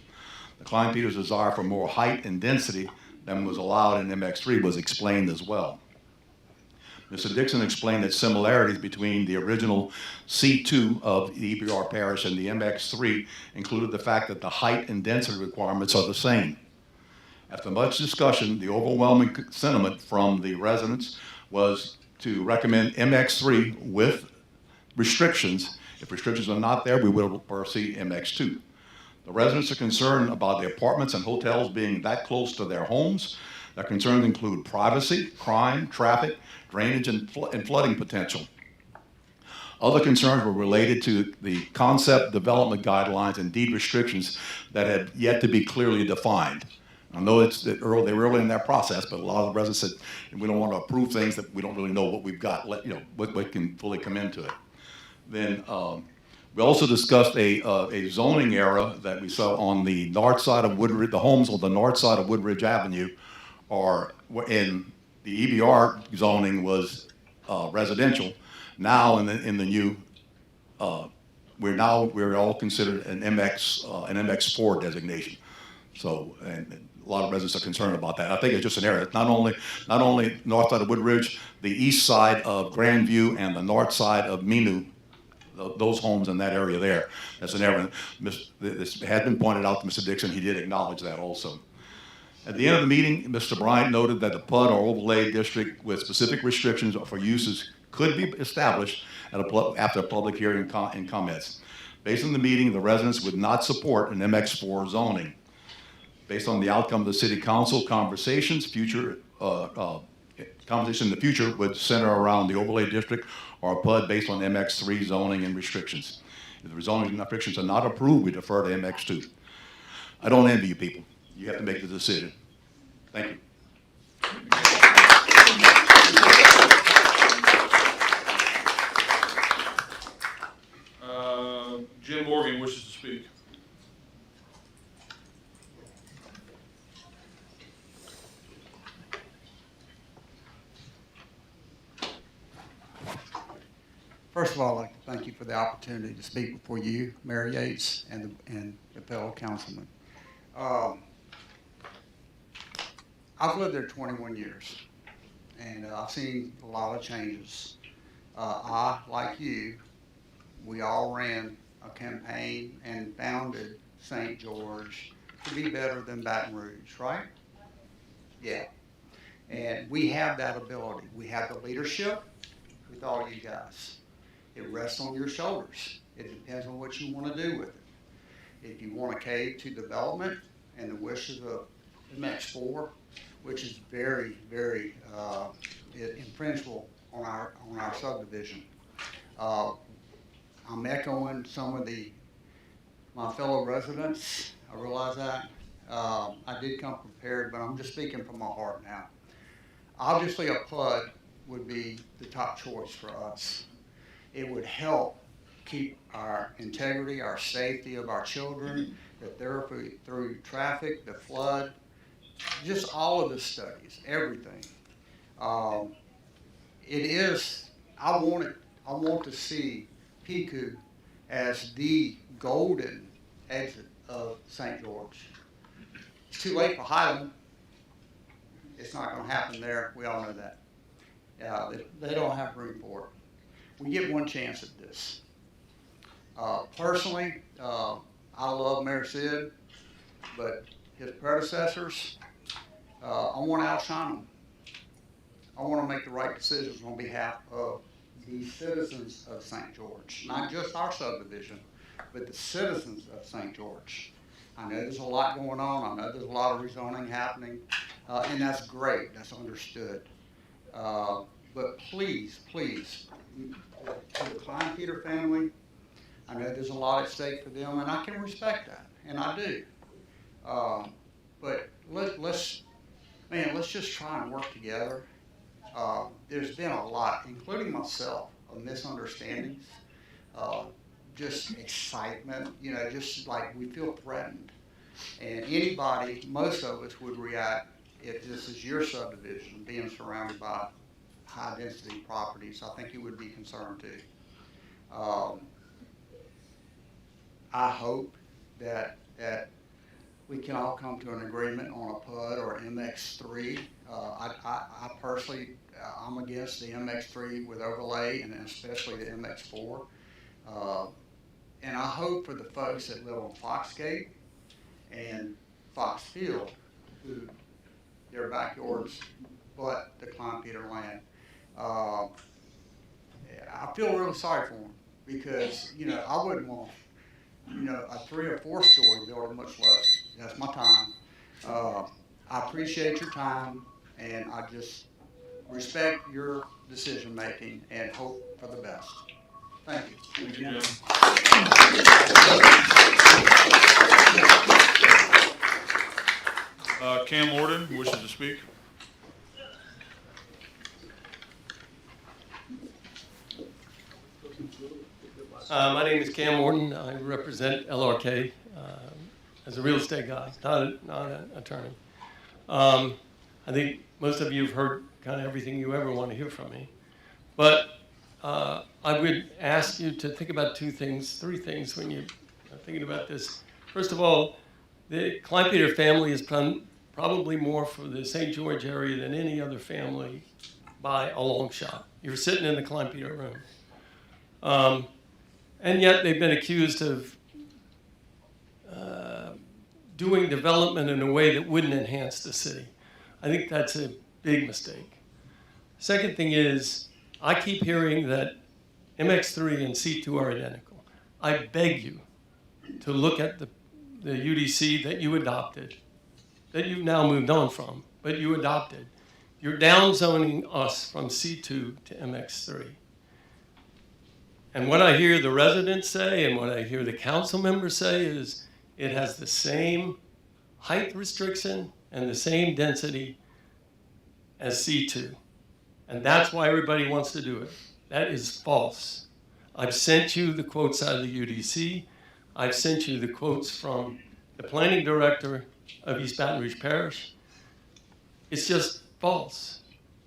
The Klein Peters' desire for more height and density than was allowed in MX3 was explained as well. Mr. Dixon explained that similarities between the original C2 of the EBR parish and the MX3 included the fact that the height and density requirements are the same. After much discussion, the overwhelming sentiment from the residents was to recommend MX3 with restrictions. If restrictions are not there, we will proceed MX2. The residents are concerned about the apartments and hotels being that close to their homes. Their concerns include privacy, crime, traffic, drainage, and flooding potential. Other concerns were related to the concept development guidelines and deed restrictions that had yet to be clearly defined. I know they were early in that process, but a lot of the residents said, we don't want to approve things that we don't really know what we've got, what can fully come into it. Then we also discussed a zoning area that we saw on the north side of Woodridge. The homes on the north side of Woodridge Avenue are in the EBR zoning was residential. Now in the new, we're all considered an MX4 designation. So and a lot of residents are concerned about that. I think it's just an area. Not only north side of Woodridge, the east side of Grandview and the north side of Minu. Those homes in that area there. That's an area. This had been pointed out to Mr. Dixon. He did acknowledge that also. At the end of the meeting, Mr. Bryant noted that the PUD or overlay district with specific restrictions for uses could be established after a public hearing and comments. Based on the meeting, the residents would not support an MX4 zoning. Based on the outcome of the city council conversations, conversation in the future would center around the overlay district or a PUD based on MX3 zoning and restrictions. If the zoning restrictions are not approved, we defer to MX2. I don't envy you people. You have to make the decision. Thank you. Jim Morgan wishes to speak. First of all, I'd like to thank you for the opportunity to speak before you, Mayor Yates, and the fellow councilman. I've lived there 21 years, and I've seen a lot of changes. I, like you, we all ran a campaign and founded St. George to be better than Baton Rouge, right? Yeah. And we have that ability. We have the leadership with all you guys. It rests on your shoulders. It depends on what you want to do with it. If you want to cave to development and the wishes of MX4, which is very, very infringible on our subdivision. I'm echoing some of my fellow residents. I realize that. I did come prepared, but I'm just speaking from my heart now. Obviously, a PUD would be the top choice for us. It would help keep our integrity, our safety of our children, the therapy through traffic, the flood, just all of the studies, everything. I want to see PICU as the golden exit of St. George. It's too late for Highland. It's not going to happen there. We all know that. They don't have room for it. We get one chance at this. Personally, I love Mayor Sid, but his predecessors, I want to outshine them. I want to make the right decisions on behalf of the citizens of St. George, not just our subdivision, but the citizens of St. George. I know there's a lot going on. I know there's a lot of rezoning happening, and that's great. That's understood. But please, please, to the Klein Peter family, I know there's a lot at stake for them, and I can respect that, and I do. But let's just try and work together. There's been a lot, including myself, of misunderstandings, just excitement, just like we feel threatened. And anybody, most of us would react if this is your subdivision, being surrounded by high-density properties. I think you would be concerned too. I hope that we can all come to an agreement on a PUD or MX3. I personally, I'm against the MX3 with overlay, and especially the MX4. And I hope for the folks that live on Foxgate and Fox Field, who their backyards but the Klein Peter land. I feel really sorry for them because, I wouldn't want a 3 or 4 story building, much less. That's my time. I appreciate your time, and I just respect your decision making and hope for the best. Thank you. Thank you, Jim. Cam Orden wishes to speak. My name is Cam Morton. I represent LRK as a real estate guy, not an attorney. I think most of you have heard kind of everything you ever want to hear from me. But I would ask you to think about 3 things when you're thinking about this. First of all, the Klein-Peter family has done probably more for the St. George area than any other family by a long shot. You're sitting in the Klein-Peter room. And yet they've been accused of doing development in a way that wouldn't enhance the city. I think that's a big mistake. Second thing is, I keep hearing that MX3 and C2 are identical. I beg you to look at the UDC that you adopted, that you've now moved on from, but you adopted. You're downzoning us from C2 to MX3. And what I hear the residents say and what I hear the council members say is it has the same height restriction and the same density as C2. And that's why everybody wants to do it. That is false. I've sent you the quotes out of the UDC. I've sent you the quotes from the planning director of East Baton Rouge Parish. It's just false.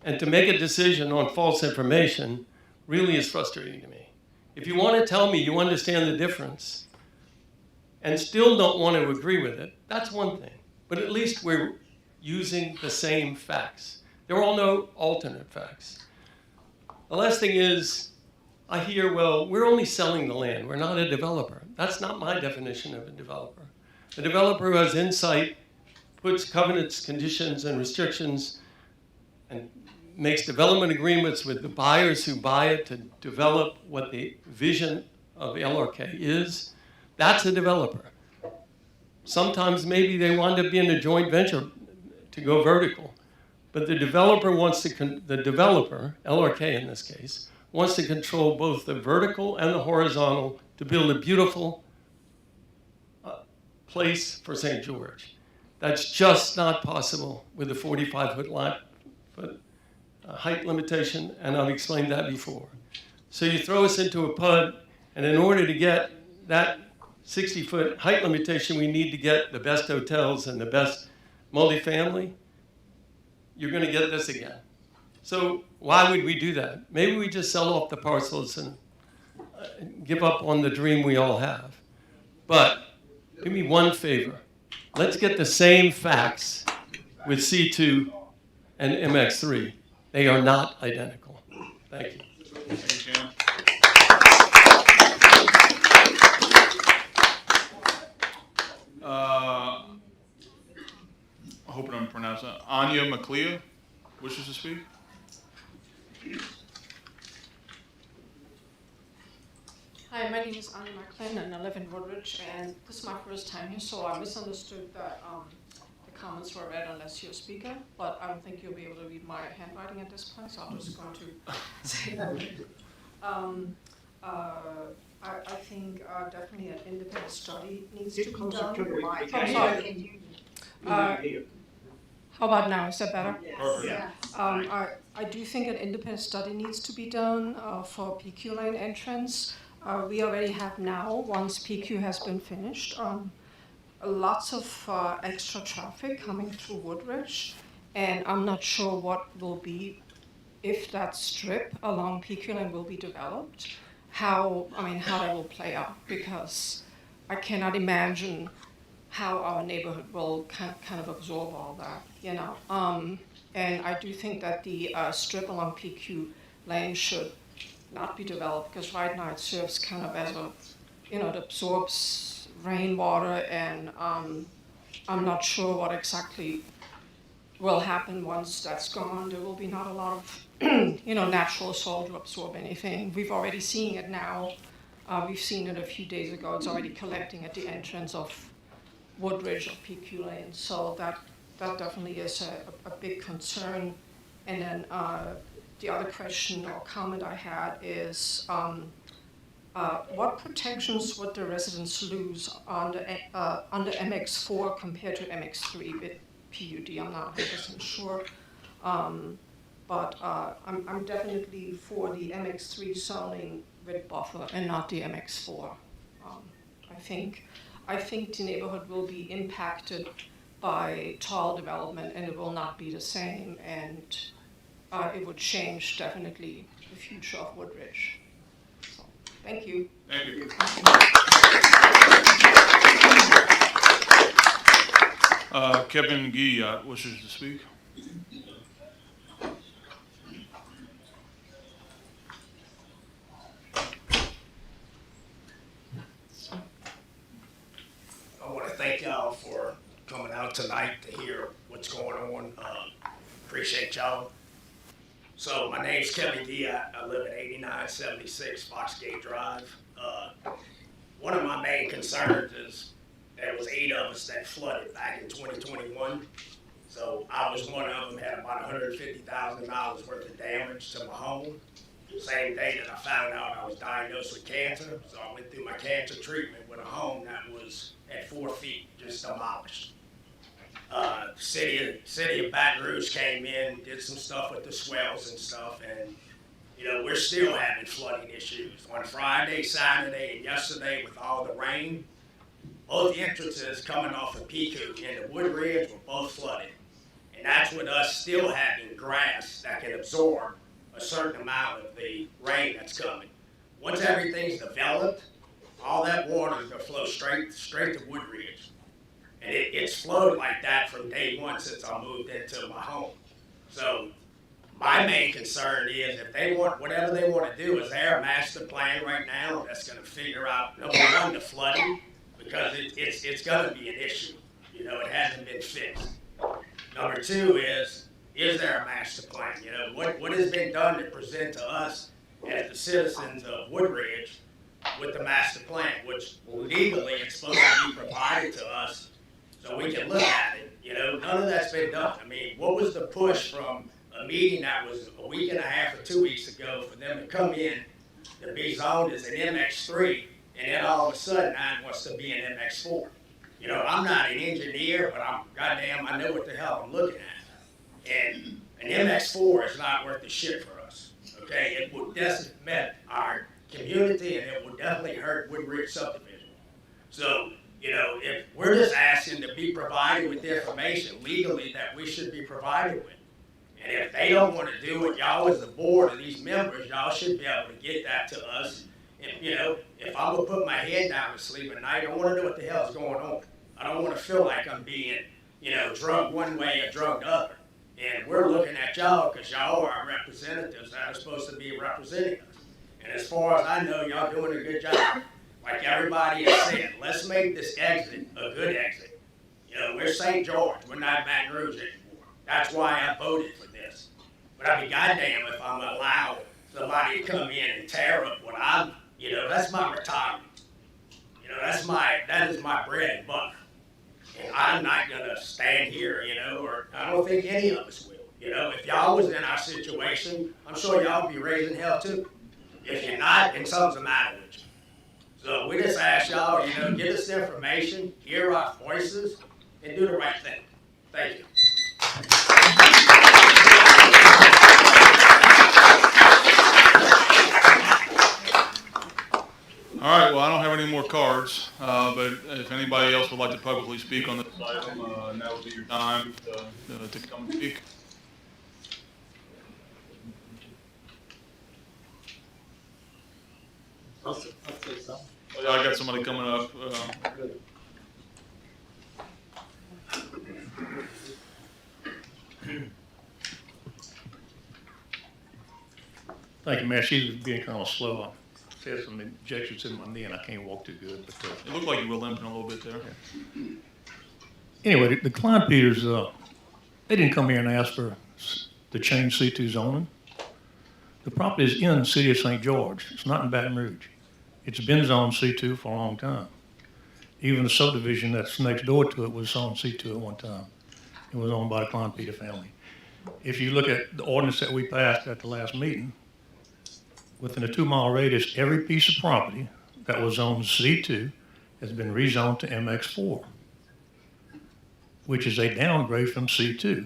And to make a decision on false information really is frustrating to me. If you want to tell me you understand the difference and still don't want to agree with it, that's one thing. But at least we're using the same facts. There are no alternate facts. The last thing is, I hear, well, we're only selling the land. We're not a developer. That's not my definition of a developer. A developer who has insight, puts covenants, conditions, and restrictions, and makes development agreements with the buyers who buy it to develop what the vision of LRK is. That's a developer. Sometimes maybe they wind up being a joint venture to go vertical. But the developer wants to, the developer, LRK in this case, wants to control both the vertical and the horizontal to build a beautiful place for St. George. That's just not possible with the 45-foot height limitation, and I've explained that before. So you throw us into a PUD, and in order to get that 60-foot height limitation, we need to get the best hotels and the best multifamily. You're going to get this again. So why would we do that? Maybe we just sell off the parcels and give up on the dream we all have. But do me one favor. Let's get the same facts with C2 and MX3. They are not identical. Thank you. Thank you, Cam. I hope I'm pronouncing that. Anya McLeod wishes to speak. Hi, my name is Anya McLeod, and I live in Woodridge, and this is my first time here, so I misunderstood that the comments were read unless you're a speaker, but I don't think you'll be able to read my handwriting at this point, so I'm just going to say that. I think definitely an independent study needs to be done. I'm sorry. How about now? Is that better? Yeah. I do think an independent study needs to be done for PQ lane entrance. We already have now, once PQ has been finished, lots of extra traffic coming through Woodridge, and I'm not sure what will be, if that strip along PQ lane will be developed, how that will play out, because I cannot imagine how our neighborhood will kind of absorb all that, you know. And I do think that the strip along PQ lane should not be developed, because right now it serves kind of as a, it absorbs rainwater, and I'm not sure what exactly will happen once that's gone. There will be not a lot of, natural soil to absorb anything. We've already seen it now We've seen it a few days ago. It's already collecting at the entrance of Woodridge or PQ Lane. So that definitely is a big concern. And then the other question or comment I had is, what protections would the residents lose under MX4 compared to MX3 with PUD? I'm not 100% sure. But I'm definitely for the MX3 zoning with buffer and not the MX4. I think the neighborhood will be impacted by tall development, and it will not be the same, and it would change definitely the future of Woodridge. So, thank you. Thank you. Kevin Gee wishes to speak. I want to thank y'all for coming out tonight to hear what's going on. Appreciate y'all. So my name's Kevin Gee. I live at 8976 Foxgate Drive. One of my main concerns is there was 8 of us that flooded back in 2021. So I was one of them, had about $150,000 worth of damage to my home. Same day that I found out I was diagnosed with cancer, so I went through my cancer treatment with a home that was at 4 feet, just demolished. City of Baton Rouge came in, did some stuff with the swells and stuff, and you know, we're still having flooding issues. On Friday, Saturday, and yesterday with all the rain, both entrances coming off of Pico into Woodridge were both flooded. And that's with us still having grass that can absorb a certain amount of the rain that's coming. Once everything's developed, all that water is gonna flow straight to Woodridge. And it's flowed like that from day one since I moved into my home. So my main concern is if they want, whatever they wanna do, is there a master plan right now that's gonna figure out, number one, the flooding, because it's gonna be an issue. You know, it hasn't been fixed. Number two is there a master plan? You know, what has been done to present to us as the citizens of Woodridge with the master plan, which legally it's supposed to be provided to us so we can look at it. You know, none of that's been done. I mean, what was the push from a meeting that was a week and a half or 2 weeks ago for them to come in to be zoned as an MX3, and then all of a sudden now it wants to be an MX4? You know, I'm not an engineer, but I know what the hell I'm looking at. And an MX4 is not worth the shit for us. Okay, it would decimate our community, and it would definitely hurt Woodridge subdivision. So, you know, if we're just asking to be provided with the information legally that we should be provided with, and if they don't want to do it, y'all as the board of these members, y'all should be able to get that to us. And, you know, if I'm gonna put my head down to sleep at night, I want to know what the hell is going on. I don't want to feel like I'm being, you know, drugged one way or drugged the other. And we're looking at y'all because y'all are our representatives that are supposed to be representing us. And as far as I know, y'all doing a good job. Like everybody has said, let's make this exit a good exit. You know, we're St. George, we're not Baton Rouge anymore. That's why I voted for this. But I'd be goddamn if I'm allowed somebody to come in and tear up what I'm, you know, that's my retirement. You know, that is my bread and butter. And I'm not gonna stand here, you know, or I don't think any of us will. You know, if y'all was in our situation, I'm sure y'all would be raising hell too. If you're not, then something's the matter with you. So we just ask y'all, you know, get us the information, hear our voices, and do the right thing. Thank you. All right, well, I don't have any more cards, but if anybody else would like to publicly speak on this item, now would be your time to come and speak. I'll say something. Oh, yeah, I got somebody coming up. Thank you, Mayor. She's being kind of slow. I had some injections in my knee and I can't walk too good. But it looked like you were limping a little bit there. Yeah. Anyway, the Klein Peters, they didn't come here and ask for to change C2 zoning. The property is in the city of St. George. It's not in Baton Rouge. It's been zoned C2 for a long time. Even the subdivision that's next door to it was zoned C2 at one time. It was owned by the Klein Peter family. If you look at the ordinance that we passed at the last meeting, within a 2-mile radius, every piece of property that was zoned C2 has been rezoned to MX4, which is a downgrade from C2.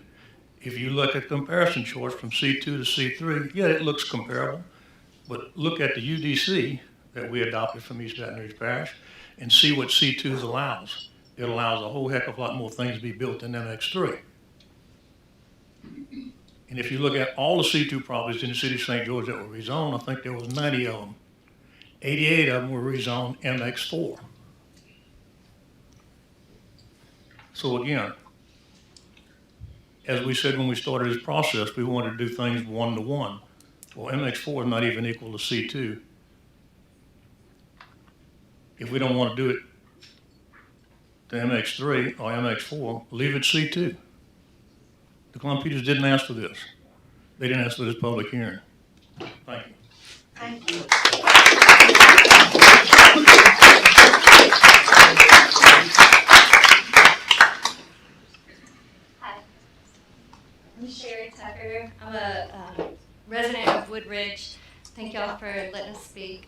If you look at comparison charts from C2 to C3, yeah, it looks comparable, but look at the UDC that we adopted from East Baton Rouge Parish and see what C2 allows. It allows a whole heck of a lot more things to be built in MX3. And if you look at all the C2 properties in the city of St. George that were rezoned, I think there was 90 of them. 88 of them were rezoned MX4. So again, as we said when we started this process, we wanted to do things 1-to-1. Well, MX4 is not even equal to C2. If we don't want to do it to MX3 or MX4, leave it C2. The Klein Peters didn't ask for this. They didn't ask for this public hearing. Thank you. Thank you. Hi, I'm Sherry Tucker. I'm a resident of Woodridge. Thank y'all for letting us speak.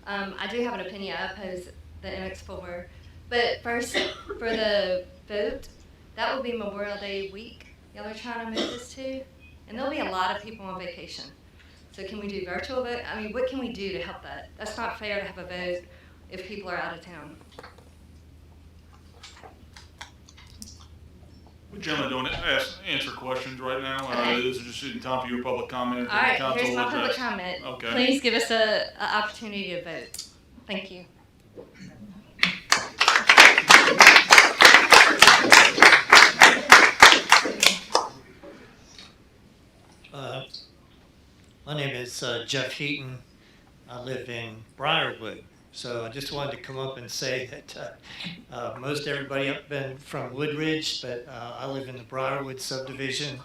I do have an opinion. I oppose the MX4. But first, for the vote, that will be Memorial Day week. Y'all are trying to move this to, and there'll be a lot of people on vacation. So can we do virtual vote? I mean, what can we do to help that? That's not fair to have a vote if people are out of town. We generally don't answer questions right now. Okay. This is just time for your public comment. All right, Council here's my will public address. comment. Okay. Please give us an opportunity to vote. Thank you. My name is Jeff Heaton. I live in Briarwood. So I just wanted to come up and say that most everybody up been from Woodridge, but I live in the Briarwood subdivision,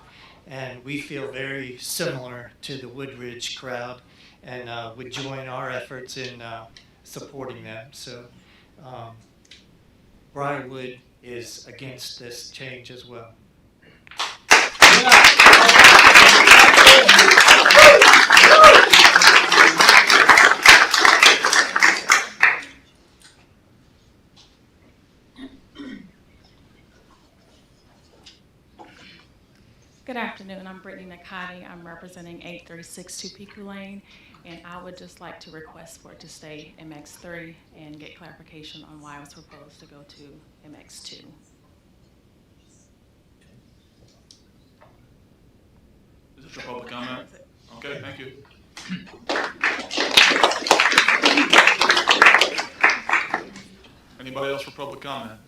and we feel very similar to the Woodridge crowd, and would join our efforts in supporting them. So Briarwood is against this change as well. Good afternoon. I'm Brittany Nakati. I'm representing 8362 Piku Lane, and I would just like to request for it to stay MX3 and get clarification on why it was proposed to go to MX2. Is this your public comment? Okay, thank you. Anybody else for public comment?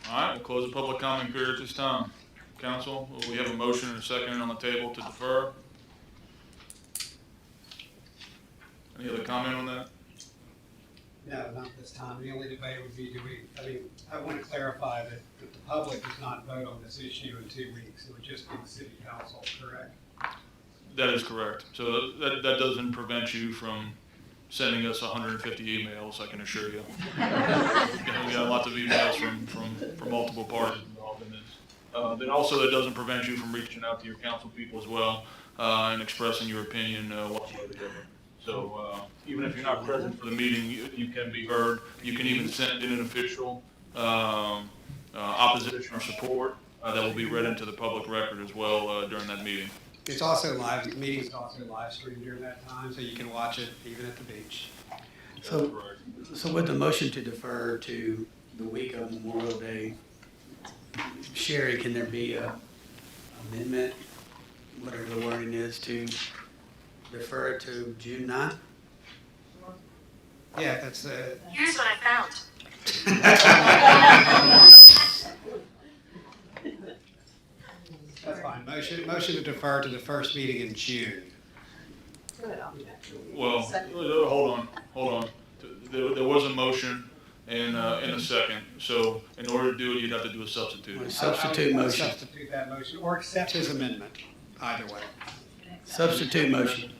All right, we'll close the public comment period at this time. Council, we have a motion and a second on the table to defer. Any other comment on that? No, not this time. The only debate would be, I want to clarify that the public does not vote on this issue in 2 weeks. It would just be the city council, correct? That is correct. So that doesn't prevent you from sending us 150 emails, I can assure you. We got lots of emails from multiple parties involved in this. Then also that doesn't prevent you from reaching out to your council people as well and expressing your opinion whatsoever. So even if you're not present for the meeting, you can be heard. You can even send in an official opposition or support that will be read into the public record as well during that meeting. It's also live, the meeting is also live streamed during that time, so you can watch it even at the beach. So with the motion to defer to the week of Memorial Day, Sherry, can there be a amendment, whatever the wording is, to defer it to June 9th? Yeah, that's the. Here's what I found. That's fine. Motion to defer to the first meeting in June. Well, hold on. There was a motion and a second. So in order to do it, you'd have to do a substitute. Substitute motion. Substitute that motion or accept his amendment, either way. Substitute motion.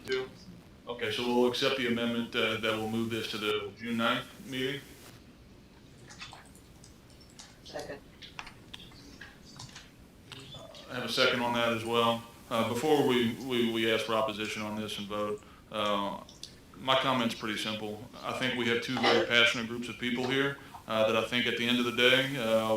Okay, so we'll accept the amendment that will move this to the June 9th meeting. Second. I have a second on that as well. Before we ask for opposition on this and vote, my comment's pretty simple. I think we have two very passionate groups of people here that I think at the end of the day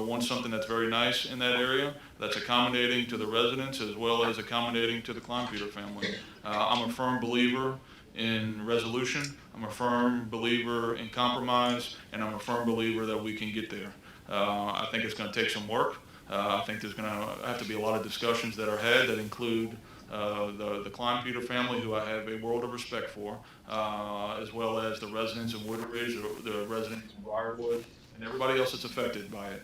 want something that's very nice in that area, that's accommodating to the residents as well as accommodating to the Kleinpeter family. I'm a firm believer in resolution. I'm a firm believer in compromise, and I'm a firm believer that we can get there. I think it's going to take some work. I think there's going to have to be a lot of discussions that are had that include the Kleinpeter family, who I have a world of respect for, as well as the residents of Woodridge, the residents of Briarwood, and everybody else that's affected by it.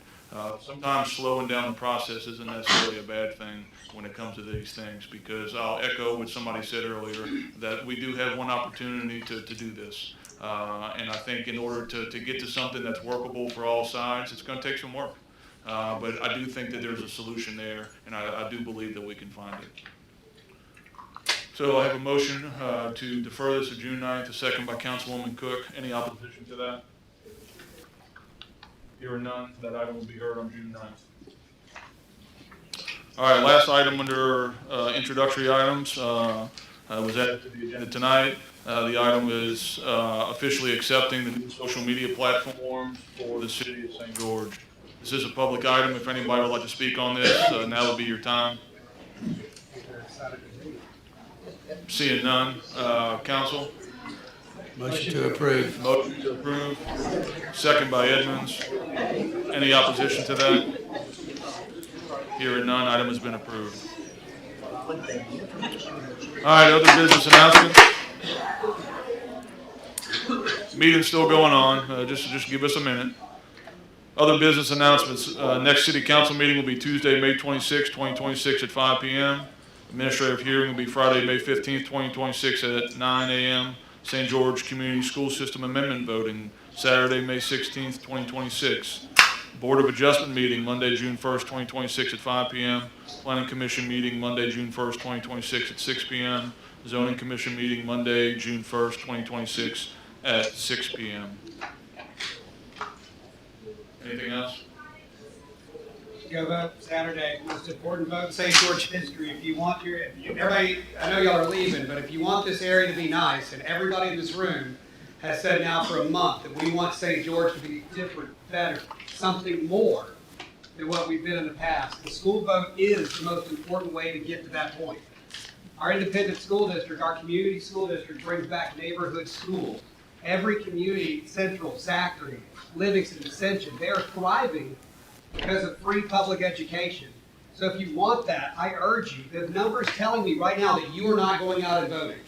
Sometimes slowing down the process isn't necessarily a bad thing when it comes to these things, because I'll echo what somebody said earlier, that we do have one opportunity to do this. And I think in order to get to something that's workable for all sides, it's going to take some work. But I do think that there's a solution there, and I do believe that we can find it. So I have a motion to defer this to June 9th, a second by Councilwoman Cook. Any opposition to that? Hearing none, that item will be heard on June 9th. All right, last item under introductory items was added to the agenda tonight. The item is officially accepting the new social media platform for the city of St. George. This is a public item. If anybody would like to speak on this, now would be your time. Seeing none, council? Motion to approve. Motion to approve. Second by Edmonds. Any opposition to that? Hearing none, item has been approved. All right, other business announcements? Meeting's still going on. Just give us a minute. Other business announcements. Next city council meeting will be Tuesday, May 26, 2026 at 5 p.m. Administrative hearing will be Friday, May 15th, 2026 at 9 a.m. St. George Community School System Amendment voting Saturday, May 16th, 2026. Board of Adjustment meeting Monday, June 1st, 2026 at 5 p.m. Planning Commission meeting Monday, June 1st, 2026 at 6 p.m. Zoning Commission meeting Monday, June 1st, 2026 at 6 p.m. Anything else? Go vote Saturday, most important vote in St. George history. If you want everybody, I know y'all are leaving, but if you want this area to be nice, and everybody in this room has said now for a month that we want St. George to be different, better, something more than what we've been in the past. The school vote is the most important way to get to that point. Our independent school district, our community school district, brings back neighborhood schools. Every community, Central, Zachary, Livingston, Ascension, they are thriving because of free public education. So if you want that, I urge you, the numbers telling me right now that you are not going out and voting.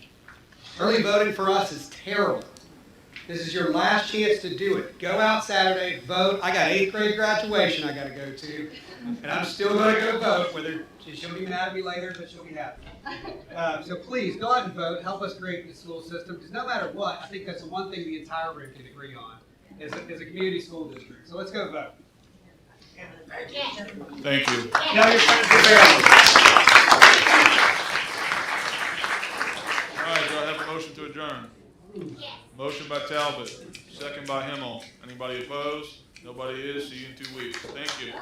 Early voting for us is terrible. This is your last chance to do it. Go out Saturday, vote. I got 8th grade graduation I got to go to, and I'm still going to go vote, whether she'll be mad at me later, but she'll be happy. So please, go out and vote. Help us create the school system, because no matter what, I think that's the one thing the entire room can agree on, is a community school district. So let's go vote. Thank you. Tell your friends to bear. All right, do I have a motion to adjourn? Yes. Motion by Talbot, second by Himmel. Anybody opposed? Nobody is. See you in 2 weeks. Thank you.